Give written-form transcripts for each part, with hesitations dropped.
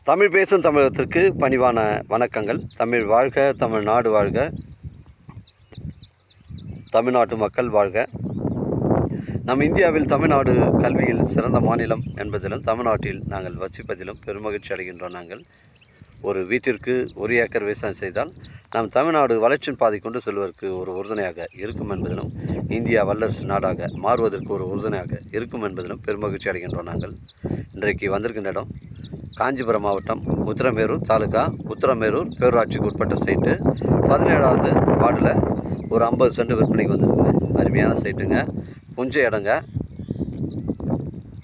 தமிழ் பேசும் தமிழகத்திற்கு பணிவான வணக்கங்கள். தமிழ் வாழ்க, தமிழ்நாடு வாழ்க, தமிழ்நாட்டு மக்கள் வாழ்க. நம் இந்தியாவில் தமிழ்நாடு கல்வியில் சிறந்த மாநிலம் என்பதிலும் தமிழ்நாட்டில் நாங்கள் வசிப்பதிலும் பெருமகிழ்ச்சி அடைகின்றோம். நாங்கள் ஒரு வீட்டிற்கு 1 ஏக்கர் விவசாயம் செய்தால் நாம் தமிழ்நாடு வளர்ச்சியின் பாதை கொண்டு செல்வதற்கு ஒரு உறுதுணையாக இருக்கும் என்பதிலும் இந்தியா வல்லரசு நாடாக மாறுவதற்கு ஒரு உறுதுணையாக இருக்கும் என்பதிலும் பெருமகிழ்ச்சி அடைகின்றோம். நாங்கள் இன்றைக்கு வந்திருக்கின்ற இடம் காஞ்சிபுரம் மாவட்டம் உத்திரமேரூர் தாலுகா உத்திரமேரூர் பேரூராட்சிக்கு உட்பட்ட சைட்டு 17வது வார்டில் ஒரு 50 சென்ட் விற்பனைக்கு வந்துருக்குங்க. அருமையான சைட்டுங்க, புஞ்ச இடங்க.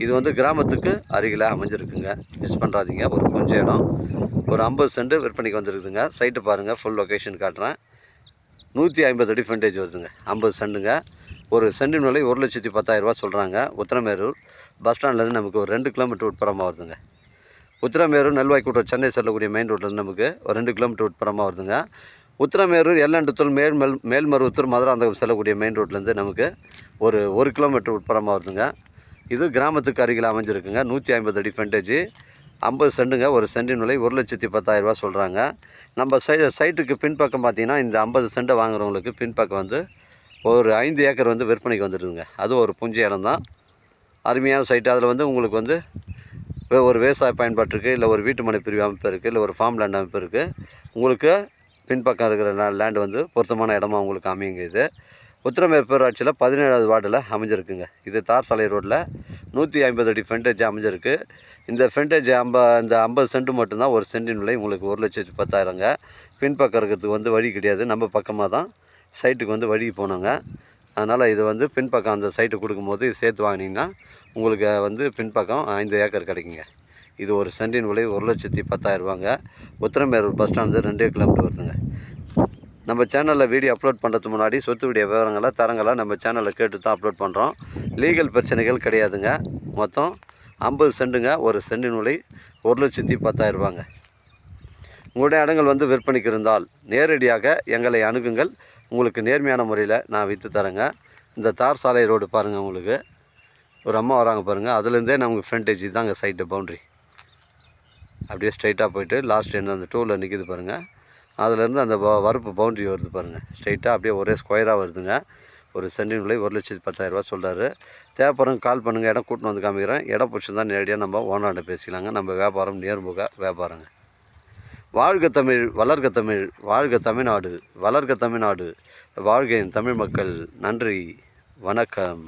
இது கிராமத்துக்கு அருகில் அமைஞ்சிருக்குங்க, மிஸ் பண்ணுறாதீங்க. ஒரு புஞ்ச இடம், ஒரு 50 சென்ட் விற்பனைக்கு வந்துருக்குதுங்க. சைட்டு பாருங்கள், ஃபுல் லொக்கேஷன் காட்டுறேன். 150 அடி ஃப்ரண்டேஜ் வருதுங்க, 50 சென்ட்டுங்க. ஒரு சென்டின் விலை 1,10,000 ரூபா சொல்கிறாங்க. உத்திரமேரூர் பஸ் ஸ்டாண்ட்லேருந்து நமக்கு ஒரு 2 கிலோமீட்டர் உட்புறமாக வருதுங்க. உத்திரமேரூர் நெல்வாய் கூட்டம் சென்னை செல்லக்கூடிய மெயின் ரோட்லேருந்து நமக்கு ஒரு 2 கிலோமீட்டர் உட்புறமாக வருதுங்க. உத்திரமேரூர் எல்லண்டத்தூர் மேல்மருவத்தூர் மதுராந்தகம் செல்லக்கூடிய மெயின் ரோட்லேருந்து நமக்கு ஒரு கிலோமீட்டர் உட்புறமாக வருதுங்க. இது கிராமத்துக்கு அருகில் அமைஞ்சிருக்குங்க. 150 அடி ஃப்ரண்டேஜ், 50 சென்ட்டுங்க. ஒரு சென்டின் விலை 1,10,000 ரூபா சொல்கிறாங்க. நம்ம சைட்டுக்கு பின்பக்கம் பார்த்திங்கன்னா இந்த 50 சென்ட்டை வாங்குறவங்களுக்கு பின்பக்கம் ஒரு 5 ஏக்கர் விற்பனைக்கு வந்துடுதுங்க. அதுவும் ஒரு புஞ்ச இடம் தான், அருமையான சைட்டு. அதில் உங்களுக்கு ஒரு விவசாய பயன்பாட்டுக்கு, இல்லை ஒரு வீட்டு மனை பிரிவு அமைப்பு இருக்குது, இல்லை ஒரு ஃபார்ம் லேண்ட் அமைப்பு இருக்குது. உங்களுக்கு பின்பக்கம் இருக்கிற லேண்டு பொருத்தமான இடமா உங்களுக்கு அமையுங்க. இது உத்திரமேரூர் பேரூராட்சியில் 17வது வார்டில் அமைஞ்சிருக்குங்க. இது தார் சாலை ரோட்டில் 150 அடி ஃப்ரண்டேஜ் அமைஞ்சிருக்கு. இந்த ஃப்ரண்டேஜ் இந்த 50 சென்ட் மட்டும்தான். ஒரு சென்டின் விலை உங்களுக்கு 1,10,000ங்க. பின்பக்கம் இருக்கிறதுக்கு வழி கிடையாது, நம்ம பக்கமாக தான் சைட்டுக்கு வழி போனோங்க. அதனால் இது பின்பக்கம் அந்த சைட்டு கொடுக்கும்போது சேர்த்து வாங்கினீங்கன்னா உங்களுக்கு பின்பக்கம் 5 ஏக்கர் கிடைக்குங்க. இது ஒரு சென்டின் விலை 1,10,000 ரூபாங்க. உத்திரமேரூர் பஸ் ஸ்டாண்டு 2 கிலோமீட்டர் வருதுங்க. நம்ம சேனலில் வீடியோ அப்லோட் பண்ணுறதுக்கு முன்னாடி சொத்து வீடியோ விவரங்களை தரங்களை நம்ம சேனலில் கேட்டு தான் அப்லோட் பண்ணுறோம். லீகல் பிரச்சனைகள் கிடையாதுங்க. மொத்தம் 50 சென்ட்டுங்க. ஒரு சென்டின் விலை 1,10,000 ரூபாங்க. உங்களுடைய இடங்கள் விற்பனைக்கு இருந்தால் நேரடியாக எங்களை அணுகுங்கள். உங்களுக்கு நேர்மையான முறையில் நான் விற்று தரேங்க. இந்த தார் சாலை ரோடு பாருங்கள், உங்களுக்கு ஒரு அம்மா வராங்க பாருங்கள், அதுலேருந்தே நமக்கு ஃப்ரண்டேஜ் தாங்க சைட்டு பவுண்ட்ரி. அப்படியே ஸ்ட்ரைட்டாக போய்ட்டு லாஸ்ட் என்ன அந்த டூவில் நிற்கிது பாருங்கள், அதுலேருந்து அந்த வரப்பு பவுண்ட்ரி வருது பாருங்கள். ஸ்ட்ரைட்டாக அப்படியே ஒரே ஸ்கொயராக வருதுங்க. ஒரு சென்டின் விலை 1,10,000 ரூபா சொல்கிறாரு. தேவைப்படுறவங்க கால் பண்ணுங்கள், இடம் கூட்டின்னு காமிக்கிறேன். இடம் பிடிச்சிருந்தால் நேரடியாக நம்ம ஓனர்கிட்ட பேசிக்கலாங்க. நம்ம வியாபாரம் நேர்முக வியாபாரங்க. வாழ்க தமிழ், வளர்க தமிழ், வாழ்க தமிழ்நாடு, வளர்க தமிழ்நாடு, வாழ்க தமிழ் மக்கள். நன்றி, வணக்கம்.